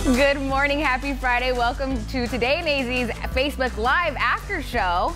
Good morning, happy Friday. Welcome to Today in AZ's Facebook Live after show.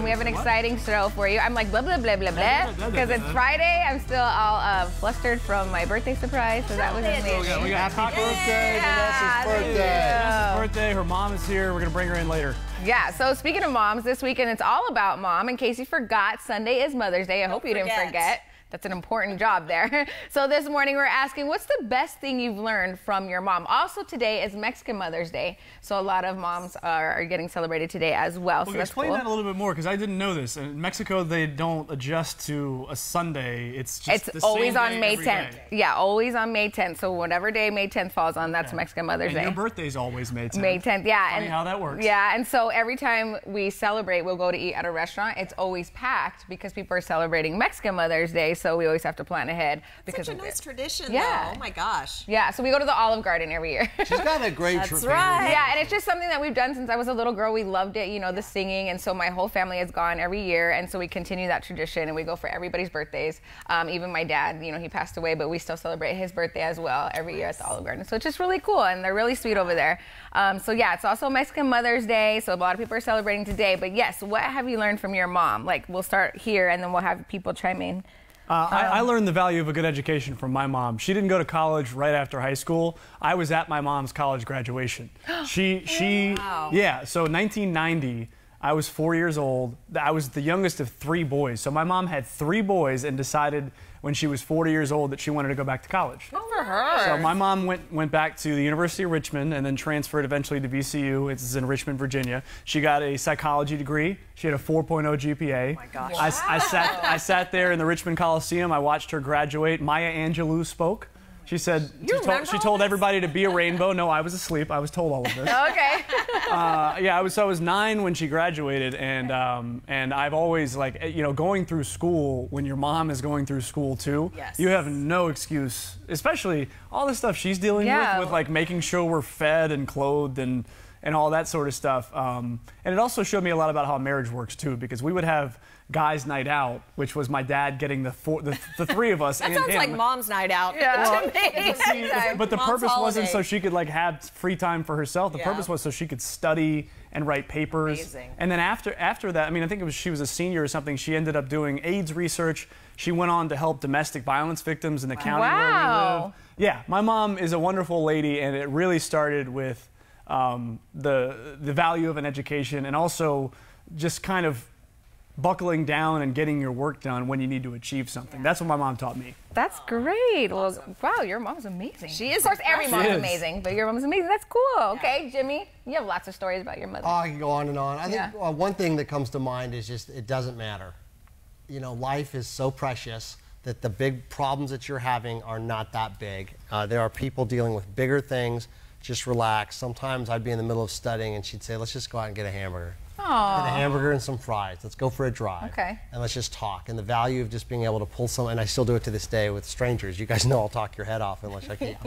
We have an exciting show for you. I'm like blah, blah, blah, blah, blah, because it's Friday. I'm still all flustered from my birthday surprise, so that was amazing. We got happy birthday, Vanessa's birthday. Vanessa's birthday, her mom is here. We're gonna bring her in later. Yeah, so speaking of moms, this weekend it's all about mom. In case you forgot, Sunday is Mother's Day. I hope you didn't forget. That's an important job there. So this morning we're asking, what's the best thing you've learned from your mom? Also today is Mexican Mother's Day, so a lot of moms are getting celebrated today as well. So that's explain cool. that a little bit more, because I didn't know this. In Mexico, they don't adjust to a Sunday. It's just the always same on day May every 10th. day. Yeah, always on May 10th. So whatever day May 10th falls on, that's Mexican Mother's Day. And your birthday's always May 10th. May 10th, yeah. Funny how that works. Yeah, and so every time we celebrate, we'll go to eat at a restaurant. It's always packed because people are celebrating Mexican Mother's Day, so we always have to plan ahead. Because such a nice tradition, yeah. though. Oh my gosh. Yeah, so we go to the Olive Garden every year. She's got a great That's right. Yeah, and it's just something that we've done since I was a little girl. We loved it, you know, the singing, and so my whole family has gone every year, and so we continue that tradition, and we go for everybody's birthdays. Even my dad, you know, he passed away, but we still celebrate his birthday as well every year at the Olive Garden. So it's just really cool, and they're really sweet over there. So yeah, it's also Mexican Mother's Day, so a lot of people are celebrating today. But yes, what have you learned from your mom? Like, we'll start here, and then we'll have people chime in. I learned the value of a good education from my mom. She didn't go to college right after high school. I was at my mom's college graduation. Wow. Yeah, so 1990, I was 4 years old. I was the youngest of 3 boys. So my mom had 3 boys and decided when she was 40 years old that she wanted to go back to college. Good for her. So my mom went back to the University of Richmond and then transferred eventually to VCU. It's in Richmond, Virginia. She got a psychology degree. She had a 4.0 GPA. Oh my gosh. I sat there in the Richmond Coliseum. I watched her graduate. Maya Angelou spoke. She said, she told everybody to be a rainbow. No, I was asleep. I was told all of this. Okay. Yeah, I was 9 when she graduated, and I've always, like, you know, going through school when your mom is going through school too. Yes. You have no excuse, especially all the stuff she's dealing with like making sure we're fed and clothed and all that sort of stuff. And it also showed me a lot about how marriage works too, because we would have guys' night out, which was my dad getting the 3 of us That and sounds him. like mom's night out. Yeah. But the Mom's purpose wasn't holiday. so she could like have free time for herself. The purpose was so she could study and write papers. Amazing. And then after that, I mean, I think she was a senior or something. She ended up doing AIDS research. She went on to help domestic violence victims in the county where we live. Yeah, my mom is a wonderful lady, and it really started with the value of an education, and also just kind of buckling down and getting your work done when you need to achieve something. That's what my mom taught me. That's great. Well, wow, your mom's amazing. She is. Of course, every mom's is. amazing, but your mom's amazing. That's cool. Okay, Jimmy, you have lots of stories about your mother. Oh, I can go on and on. I think one thing that comes to mind is just it doesn't matter. You know, life is so precious that the big problems that you're having are not that big. There are people dealing with bigger things. Just relax. Sometimes I'd be in the middle of studying and she'd say, let's just go out and get a hamburger. Get a hamburger and some fries. Let's go for a drive. Okay. And let's just talk. And the value of just being able to pull some, and I still do it to this day with strangers. You guys know I'll talk your head off unless I can't.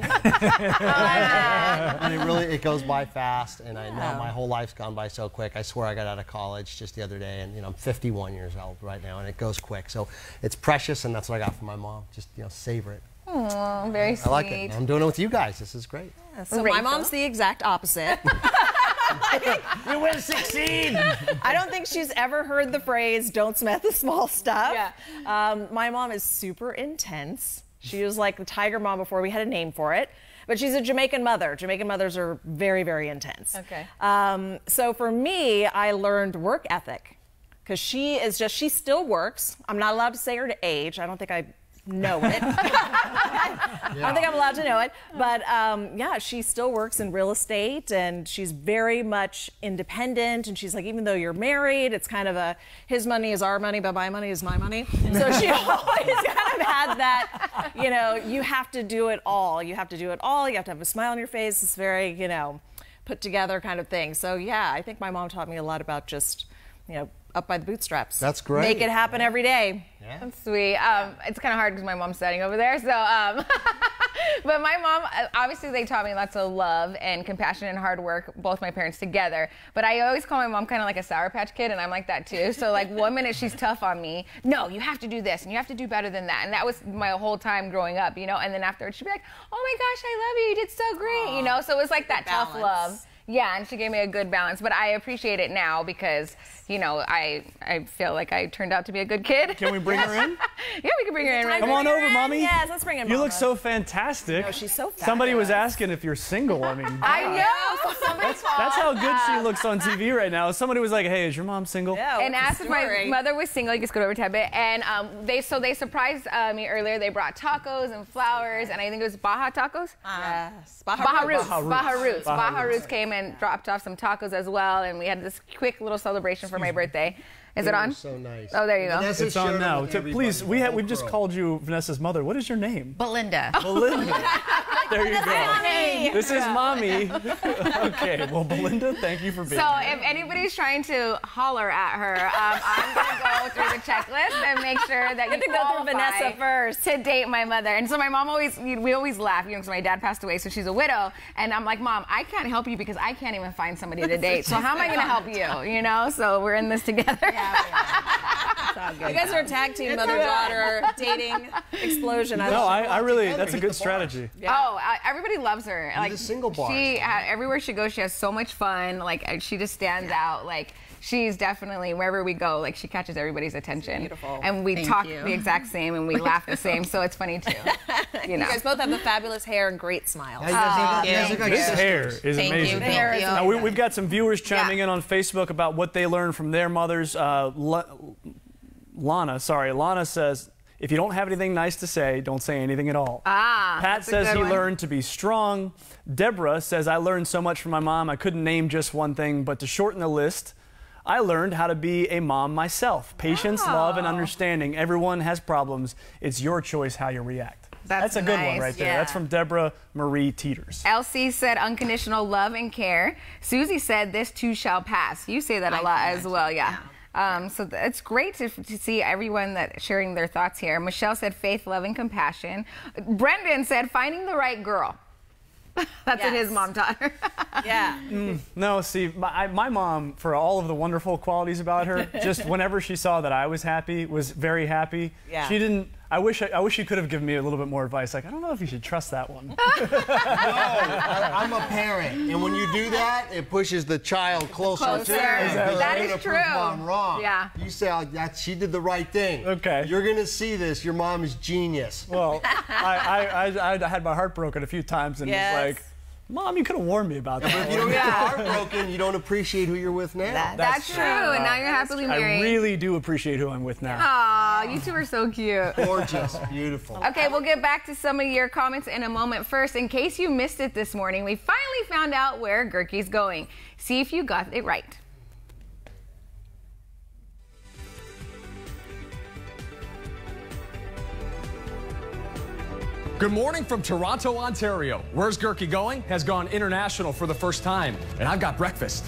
And it goes by fast, and I know my whole life's gone by so quick. I swear I got out of college just the other day, and you know, I'm 51 years old right now, and it goes quick. So it's precious, and that's what I got from my mom. Just, you know, savor it. Oh, very sweet. I like it. I'm doing it with you guys. This is great. So my mom's the exact opposite. You will succeed. I don't think she's ever heard the phrase, don't sweat the small stuff. Yeah. My mom is super intense. She was like the tiger mom before we had a name for it. But she's a Jamaican mother. Jamaican mothers are very, very intense. Okay. So for me, I learned work ethic. Because she still works. I'm not allowed to say her age. I don't think I know it. I don't think I'm allowed to know it. But yeah, she still works in real estate, and she's very much independent. And she's like, even though you're married, it's kind of a his money is our money, but my money is my money. So she always kind of had that, you know, you have to do it all. You have to do it all. You have to have a smile on your face. It's very, you know, put together kind of thing. So yeah, I think my mom taught me a lot about just, you know, up by the bootstraps. That's great. Make it happen every day. Yeah. That's sweet. It's kind of hard because my mom's standing over there. So, But my mom, obviously they taught me lots of love and compassion and hard work, both my parents together. But I always call my mom kind of like a Sour Patch Kid, and I'm like that too. So like one minute she's tough on me. No, you have to do this and you have to do better than that. And that was my whole time growing up, you know. And then afterwards she'd be like, oh my gosh, I love you. You did so great, you know. So it was like that tough love. Yeah, and she gave me a good balance, but I appreciate it now because, you know, I feel like I turned out to be a good kid. Can we bring her in? Yeah, we can bring her in right now. Come on over, Mommy. Yes, let's bring in Mama. You look so fantastic. No, she's so fabulous. Somebody was asking if you're single. I mean, I know. that's how good she looks on TV right now. Somebody was like, hey, is your mom single? Yeah, and asked if my mother was single. You can scoot over a tad bit. And they surprised me earlier. They brought tacos and flowers, and I think it was Baja Tacos. Yes. Baja Roots. Baja Roots came and dropped off some tacos as well, and we had this quick little celebration for my birthday. Is it on? So nice. Oh, there you go. Vanessa, it's on now. Please, we've just called you Vanessa's mother. What is your name? Belinda. Belinda. There you go. Mommy. This is Mommy. Okay, well, Belinda, thank you for being So here. if anybody's trying to holler at her, I'm going to go through the checklist and make sure that you go through Vanessa first to date my mother. And so my mom we always laugh, you know, because my dad passed away, so she's a widow. And I'm like, Mom, I can't help you because I can't even find somebody to date. So how am I going to help you? You know, so we're in this together. You guys are a tag team, mother-daughter dating explosion. I really, that's a good strategy. Yeah. Oh, everybody loves her. She's a single bar. She everywhere she goes, she has so much fun. Like she just stands out. Like she's definitely wherever we go, like she catches everybo's attention. Beautiful. And we talk the exact same, and we laugh the same. So it's funny too. You know. You guys both have the fabulous hair and great smiles. This hair is amazing. Thank you. Now, we've got some viewers chiming in on Facebook about what they learned from their mothers. Lana says, if you don't have anything nice to say, don't say anything at all. Pat says he learned to be strong. Deborah says, I learned so much from my mom, I couldn't name just one thing, but to shorten the list, I learned how to be a mom myself. Patience, love, and understanding. Everyone has problems. It's your choice how you react. That's a good one right there. Yeah. That's from Deborah Marie Teeters. Elsie said unconditional love and care. Susie said this too shall pass. You say that a lot as well, yeah. So it's great to see everyone that sharing their thoughts here. Michelle said faith, love, and compassion. Brendan said finding the right girl. That's what his mom taught her. Yeah. No, see, my mom, for all of the wonderful qualities about her, just whenever she saw that I was happy, was very happy. Yeah. She didn't. I wish she could have given me a little bit more advice. Like, I don't know if you should trust that one. No, I'm a parent, and when you do that, it pushes the child closer to you. That is true. Mom wrong. Yeah. You say, oh, she did the right thing. Okay. You're gonna see this. Your mom is genius. Well, I had my heart broken a few times, and was like, Mom, you could have warned me about that. But if you don't get your heart broken, you don't appreciate who you're with now. That's true. And now you're happily married. I really do appreciate who I'm with now. Aw, you two are so cute. Gorgeous, beautiful. Okay, we'll get back to some of your comments in a moment. First, in case you missed it this morning, we finally found out where Gerke's going. See if you got it right. Good morning from Toronto, Ontario. Where's Gerke going? Has gone international for the first time. And I've got breakfast.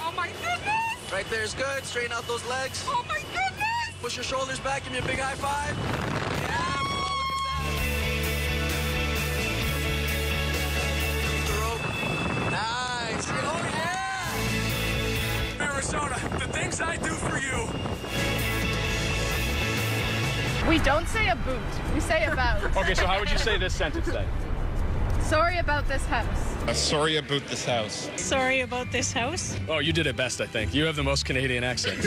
Oh my goodness! Right there's good. Straighten out those legs. Oh my goodness! Push your shoulders back. Give me a big high five. Yeah, bro, look at that. Nice. Oh yeah! Arizona, the things I do for you. We don't say a boot. We say about. Okay, so how would you say this sentence then? Sorry about this house. Sorry about this house. Sorry about this house. Oh, you did it best, I think. You have the most Canadian accent.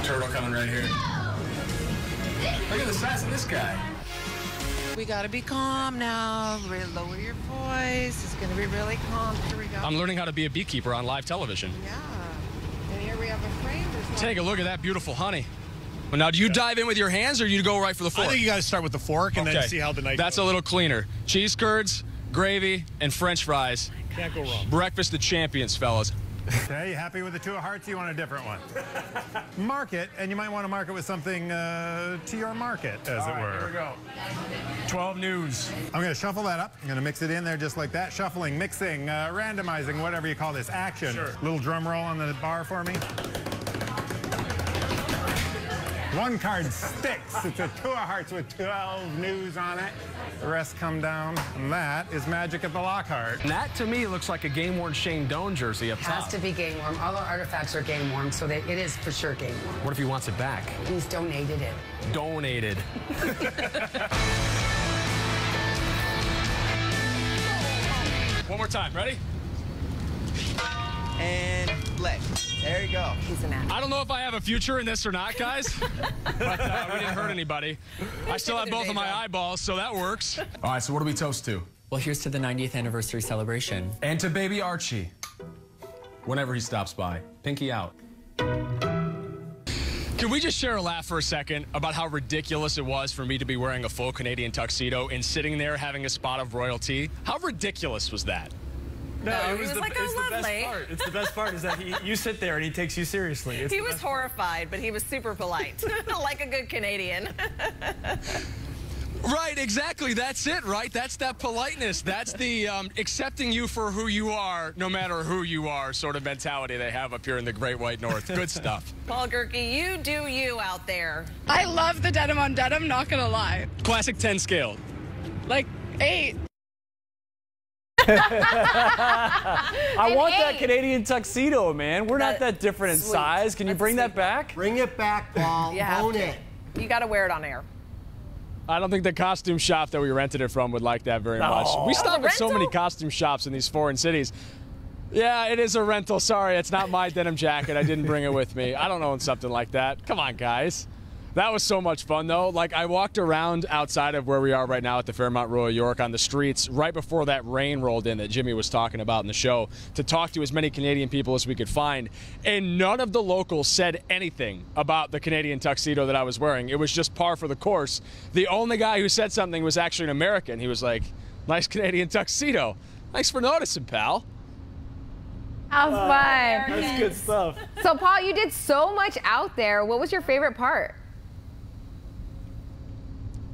Turtle coming right here. Look at the size of this guy. We gotta be calm now. Lower your voice. It's gonna be really calm. Here we go. I'm learning how to be a beekeeper on live television. Yeah. And here we have a frame. Take a look at that beautiful honey. Well, now, do you dive in with your hands, or do you go right for the fork? I think you got to start with the fork and then see how the night That's goes. a little cleaner. Cheese curds, gravy, and French fries. Can't go wrong. Breakfast of champions, fellas. Okay, you happy with the 2 of hearts? You want a different one? Mark it, and you might want to mark it with something to your market, as it were. Here we go. 12 news. I'm going to shuffle that up. I'm going to mix it in there just like that. Shuffling, mixing, randomizing, whatever you call this. Action. Sure. Little drum roll on the bar for me. 1 card sticks. It's a 2 of hearts with 12 news on it. The rest come down, and that is Magic at the Lockhart. And that, to me, looks like a game-worn Shane Doan jersey up top. Has to be game worn. All our artifacts are game worn, so that it is for sure game worn. What if he wants it back? He's donated it. Donated. One more time. Ready? And play. There you go. He's an ass. I don't know if I have a future in this or not, guys, but we didn't hurt anybody. I still have both of my eyeballs, so that works. All right, so what do we toast to? Well, here's to the 90th anniversary celebration. And to baby Archie, whenever he stops by. Pinky out. Can we just share a laugh for a second about how ridiculous it was for me to be wearing a full Canadian tuxedo and sitting there having a spot of royalty? How ridiculous was that? No, it was like, it's the best part. It's the best part is that you sit there and he takes you seriously. He was horrified, but he was super polite, like a good Canadian. Right, exactly. That's it, right? That's that politeness. That's the accepting you for who you are, no matter who you are, sort of mentality they have up here in the Great White North. Good stuff. Paul Gerke, you do you out there. I love the denim on denim, not gonna lie. Classic 10 scale. Like 8. I want that Canadian tuxedo, man. We're not that different in size. Can you bring that back? Bring it back, Paul. Own it. You got to wear it on air. I don't think the costume shop that we rented it from would like that very much. We stop at so many costume shops in these foreign cities. Yeah, it is a rental. Sorry, it's not my denim jacket. I didn't bring it with me. I don't own something like that. Come on, guys. That was so much fun, though. Like, I walked around outside of where we are right now at the Fairmont Royal York on the streets right before that rain rolled in that Jimmy was talking about in the show to talk to as many Canadian people as we could find. And none of the locals said anything about the Canadian tuxedo that I was wearing. It was just par for the course. The only guy who said something was actually an American. He was like, "Nice Canadian tuxedo. Thanks for noticing, pal." How fun. That's good stuff. So, Paul, you did so much out there. What was your favorite part?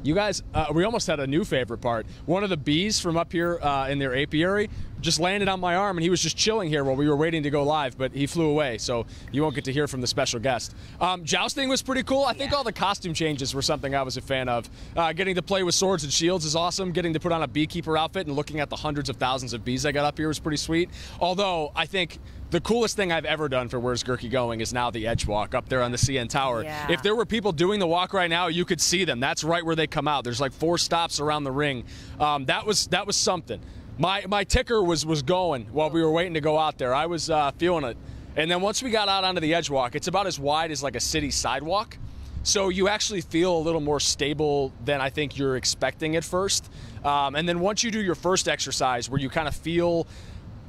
You guys, we almost had a new favorite part. One of the bees from up here in their apiary just landed on my arm, and he was just chilling here while we were waiting to go live, but he flew away, so you won't get to hear from the special guest. Jousting was pretty cool. I think all the costume changes were something I was a fan of. Getting to play with swords and shields is awesome. Getting to put on a beekeeper outfit and looking at the hundreds of thousands of bees I got up here was pretty sweet. Although, I think the coolest thing I've ever done for Where's Gerke Going is now the Edge Walk up there on the CN Tower. Yeah. If there were people doing the walk right now, you could see them. That's right where they come out. There's like 4 stops around the ring. That was something. My ticker was going while we were waiting to go out there. I was feeling it. And then once we got out onto the Edge Walk, it's about as wide as like a city sidewalk. So you actually feel a little more stable than I think you're expecting at first. And then once you do your first exercise where you kind of feel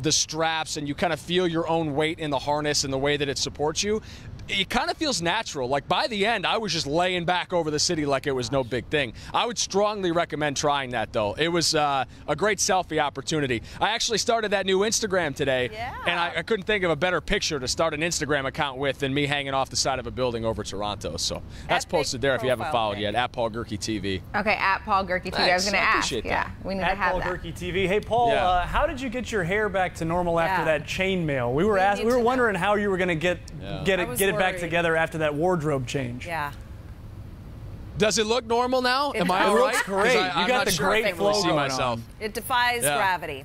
the straps and you kind of feel your own weight in the harness and the way that it supports you, it kind of feels natural. Like by the end, I was just laying back over the city like it was no big thing. I would strongly recommend trying that, though. It was a great selfie opportunity. I actually started that new Instagram today, and I couldn't think of a better picture to start an Instagram account with than me hanging off the side of a building over Toronto. So that's posted there if you haven't followed yet, at Paul Gerke TV. Okay, at Paul Gerke TV. I was going to ask. Yeah, we need to have that. At Paul Gerke TV. Hey, Paul, how did you get your hair back to normal after that chainmail? We were wondering how you were going to get it back together after that wardrobe change. Yeah. Does it look normal now? Am I all right? It looks great. You got the great flow going on. It defies gravity.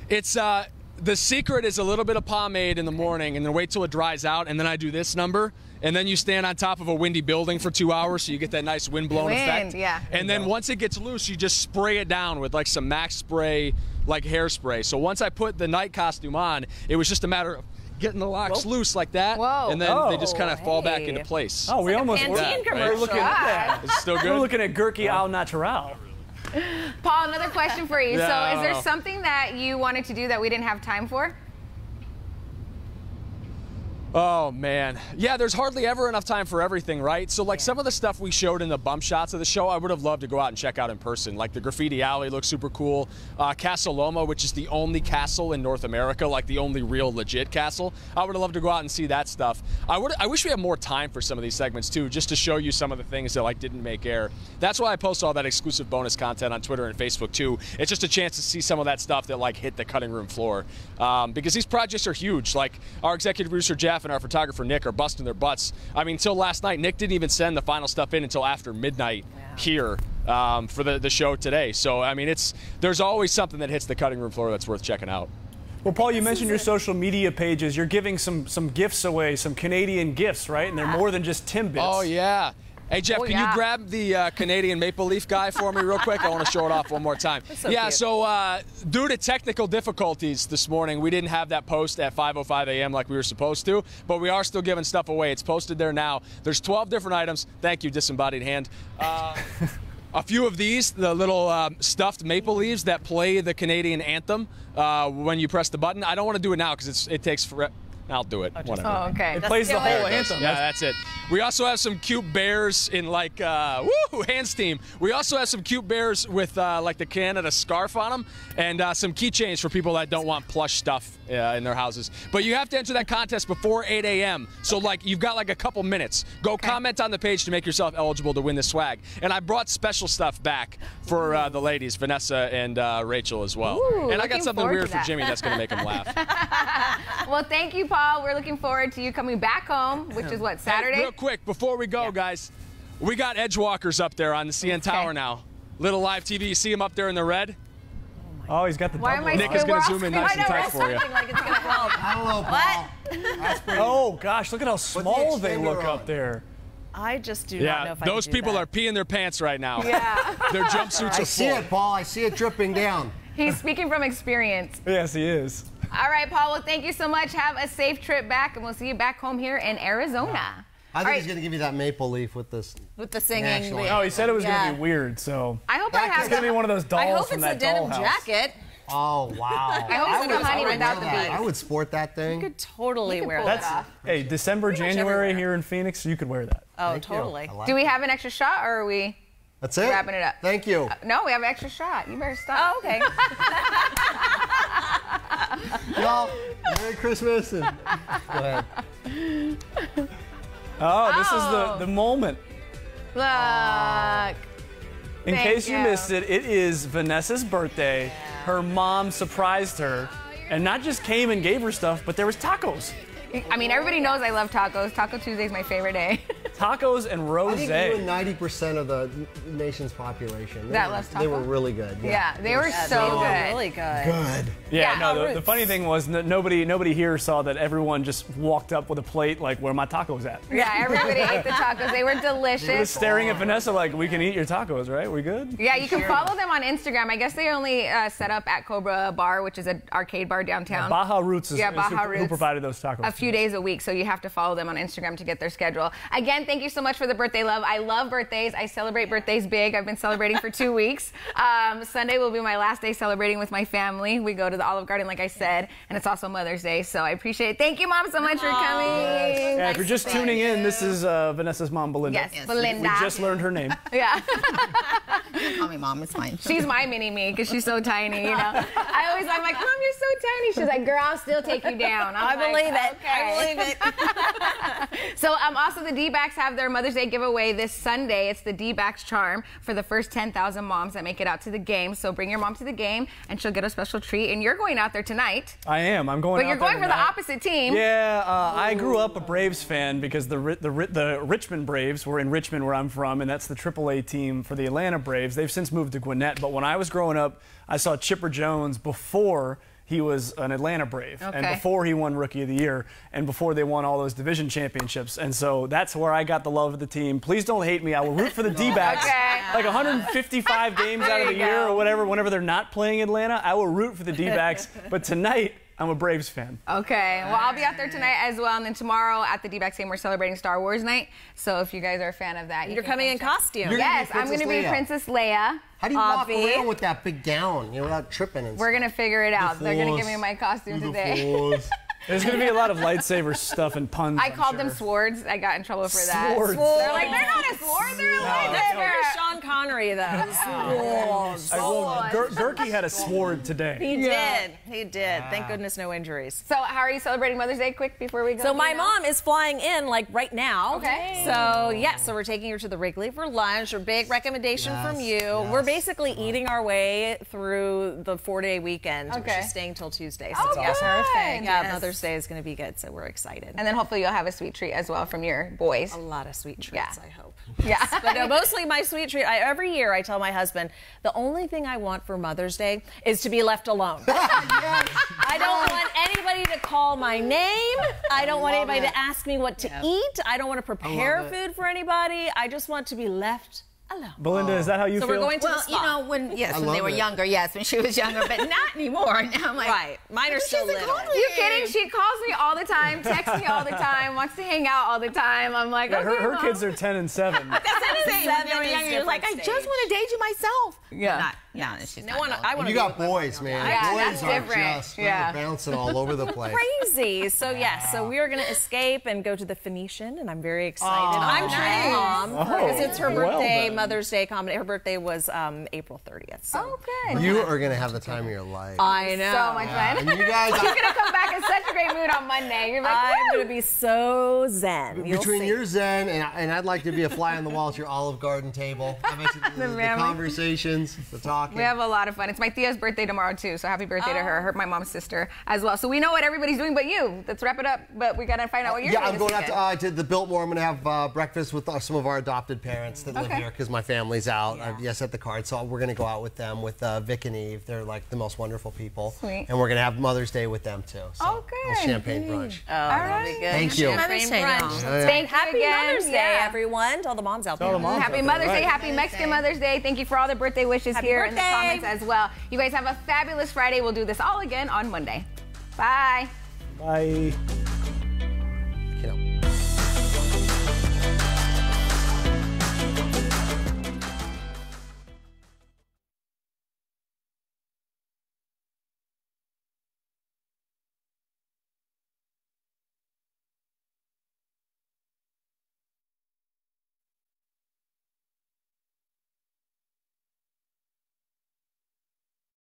It's the secret is a little bit of pomade in the morning, and then wait till it dries out, and then I do this number, and then you stand on top of a windy building for 2 hours, so you get that nice wind-blown effect. Yeah. And then once it gets loose, you just spray it down with like some Max Spray, like hairspray. So once I put the night costume on, it was just a matter of getting the locks loose like that, and then they just kind of fall back into place. Oh, we almost were looking at that. It's still good. We're looking at Gerke au natural. Paul, another question for you. So is there something that you wanted to do that we didn't have time for? Oh, man. Yeah, there's hardly ever enough time for everything, right? So, like, some of the stuff we showed in the bump shots of the show, I would have loved to go out and check out in person. Like, the Graffiti Alley looks super cool. Castle Loma, which is the only castle in North America, like the only real legit castle. I would have loved to go out and see that stuff. I wish we had more time for some of these segments, too, just to show you some of the things that, like, didn't make air. That's why I post all that exclusive bonus content on Twitter and Facebook, too. It's just a chance to see some of that stuff that, like, hit the cutting room floor. Because these projects are huge. Like, our executive producer, Jeff, and our photographer Nick are busting their butts. I mean, until last night, Nick didn't even send the final stuff in until after midnight here for the show today. So, I mean, there's always something that hits the cutting room floor that's worth checking out. Well, Paul, you mentioned your social media pages. You're giving some gifts away, some Canadian gifts, right? And they're more than just Timbits. Oh, yeah. Hey, Jeff, can you grab the Canadian Maple Leaf guy for me real quick? I want to show it off one more time. So yeah, cute. so due to technical difficulties this morning, we didn't have that post at 5:05 a.m. like we were supposed to, but we are still giving stuff away. It's posted there now. There's 12 different items. Thank you, disembodied hand. A few of these, the little stuffed maple leaves that play the Canadian anthem when you press the button. I don't want to do it now because it takes forever. I'll do it. Whatever. Oh, okay. It plays the whole anthem. Yeah, that's it. We also have some cute bears in like, woo, hand steam. We also have some cute bears with like the Canada scarf on them and some keychains for people that don't want plush stuff in their houses. But you have to enter that contest before 8 a.m. So like you've got like a couple minutes. Go comment on the page to make yourself eligible to win the swag. And I brought special stuff back for the ladies, Vanessa and Rachel as well. Ooh, and I got something weird for Jimmy that's going to make him laugh. Well, thank you, Paul. We're looking forward to you coming back home, which is what, Saturday? Hey, real quick, before we go, guys, we got Edgewalkers up there on the CN Tower now. Little live TV. You see him up there in the red? Oh, he's got the double. Nick is going to zoom in nice and tight for you. Like it's gonna help. I don't know, Paul. That's pretty. Oh, gosh, look at how small they look up there. I just do not know if I those can do people that. are peeing their pants right now. Yeah. Their jumpsuits are full. I see it, Paul. I see it dripping down. He's speaking from experience. Yes, he is. All right, Paul, well, thank you so much. Have a safe trip back, and we'll see you back home here in Arizona. I think he's going to give you that maple leaf with this. With the singing. Actually. Oh, he said it was going to be weird, so. I hope I have It's going to be one of those dolls I hope from it's a that denim dollhouse. jacket. Oh, wow. I hope it's a honey without the bees. I would sport that thing. You could totally wear pull that. it off. Hey, December, January here in Phoenix, you could wear that. Oh, Thank totally. you. I like Do we it. have an extra shot, or are we That's it? wrapping it up? Thank you. No, we have an extra shot. You better stop. Oh, okay. Y'all, Merry Christmas. And go ahead. Oh, this is the moment. Look. In Thank case you you. missed it, it is Vanessa's birthday. Her mom surprised her and not just came and gave her stuff, but there was tacos. I mean, everybody knows I love tacos. Taco Tuesday is my favorite day. Tacos and I think rosé. you and 90% of the nation's population. That loves They were taco? really good. Yeah, they were Yeah, so they were good. really good. Good. Yeah, Yeah. no, the funny thing was nobody here saw that everyone just walked up with a plate like, where are my tacos at? Yeah, everybody ate the tacos. They were They were delicious. staring at Vanessa like, we can eat your tacos, right? We good? Yeah, you can follow them on Instagram. I guess they only set up at Cobra Bar, which is an arcade bar downtown. Baja Roots is, Baja who Roots. provided those tacos. A few days a week, so you have to follow them on Instagram to get their schedule. Again, thank you so much for the birthday love. I love birthdays. I celebrate birthdays big. I've been celebrating for 2 weeks. Sunday will be my last day celebrating with my family. We go to the Olive Garden, like I said, and it's also Mother's Day, so I appreciate it. Thank you, Mom, so much for coming. Yeah, if you're just tuning in, this is Vanessa's mom, Belinda. Yes, Belinda. We just learned her name. Yeah. Call me Mom, it's fine. She's my mini-me because she's so tiny, you know. I'm like, Mom, you're so tiny. She's like, girl, I'll still take you down. I believe it. Okay. I believe it. So also the D-backs have their Mother's Day giveaway this Sunday. It's the D-backs charm for the first 10,000 moms that make it out to the game. So bring your mom to the game and she'll get a special treat. And you're going out there tonight. I am. I'm going But out you're there going for the tonight. opposite team. Yeah, I grew up a Braves fan because the Richmond Braves were in Richmond, where I'm from, and that's the AAA team for the Atlanta Braves. They've since moved to Gwinnett, but when I was growing up, I saw Chipper Jones before he was an Atlanta Brave, and before he won Rookie of the Year, and before they won all those division championships. And so that's where I got the love of the team. Please don't hate me. I will root for the D-backs. Like 155 games out of the year or whatever, whenever they're not playing Atlanta, I will root for the D-backs. But tonight, I'm a Braves fan. Okay, well, I'll be out there tonight as well, and then tomorrow at the D-backs game, we're celebrating Star Wars night. So if you guys are a fan of that, You're coming in costume. Yes, I'm going to be Princess Leia. How do you walk around with that big gown, without tripping? And We're going to figure it out. They're going to give me my costume today. There's going to be a lot of lightsaber stuff and puns. I called them swords. I got in trouble for that. Swords. They're like, they're not a sword, they're a lightsaber. Sean Connery, though. Swords. Gurky had a sword today. He did. He did. Thank goodness no injuries. So how are you celebrating Mother's Day quick before we go? So my mom is flying in like right now. Okay. So yes, so we're taking her to the Wrigley for lunch. A big recommendation from you. Yes. We're basically eating our way through the 4-day weekend. Okay. She's staying till Tuesday. Oh, So good. perfect. Yeah, Yes. Mother's Day is going to be good, so we're excited. And then hopefully you'll have a sweet treat as well from your boys. A lot of sweet treats, Yeah. I hope. Yeah. But no, mostly my sweet treat. Every year I tell my husband, the only thing I want for Mother's Day is to be left alone. I don't want anybody to call my name. I don't want anybody to ask me what to eat. I don't want to prepare food for anybody. I just want to be left alone. Belinda, is that how you So feel? we're going to the Well, spa. you know, when they were younger, yes, when she was younger, but not anymore. Now I'm like, Right. Mine are still little. You kidding? She calls me all the time, texts me all the time, wants to hang out all the time. I'm like, Yeah, okay, her Mom. kids are 10 and 7. that's what I'm saying. When they were younger, you was like, I just want to date you myself. Yeah. She's I not want going. to You got boys, man. Yeah, Boys that's are different. just Yeah. bouncing all over the place. crazy. So yes, so we are going to escape and go to the Phoenician, and I'm very excited. I'm treating Mom because it's her Well birthday, then. Mother's Day comedy. Her birthday was April 30th. So. Oh, good. You are going to have the time of your life. I know. So much fun. And you guys, She's gonna come back in such a great mood on Monday. You're like, I'm woo! going to be so zen. You'll between see. your zen and I'd like to be a fly on the wall at your Olive Garden table. I bet you the family. conversations, the talking. We have a lot of fun. It's my Thea's birthday tomorrow too, so happy birthday to her. My mom's sister as well. So we know what everybody's doing but you. Let's wrap it up. But we gotta find out what you're doing. I'm this going out weekend. to the Biltmore. I'm going to have breakfast with some of our adopted parents that live Okay. here because my family's out. I've set the card, so we're going to go out with them, with Vic and Eve. They're like the most wonderful people. Sweet. And we're going to have Mother's Day with them too. So Oh, a little good. champagne brunch. Oh, that'll be good. Thank you. Mother's Day, brunch. y'all. Thank you Happy again. Mother's Day, Yeah. everyone. To all the moms out there. Tell the moms Happy out there, Mother's Day, right. happy Mexican Mother's Day. Thank you for all the birthday wishes Happy here in the birthday. comments as well. You guys have a fabulous Friday. We'll do this all again on Monday. Bye. Bye.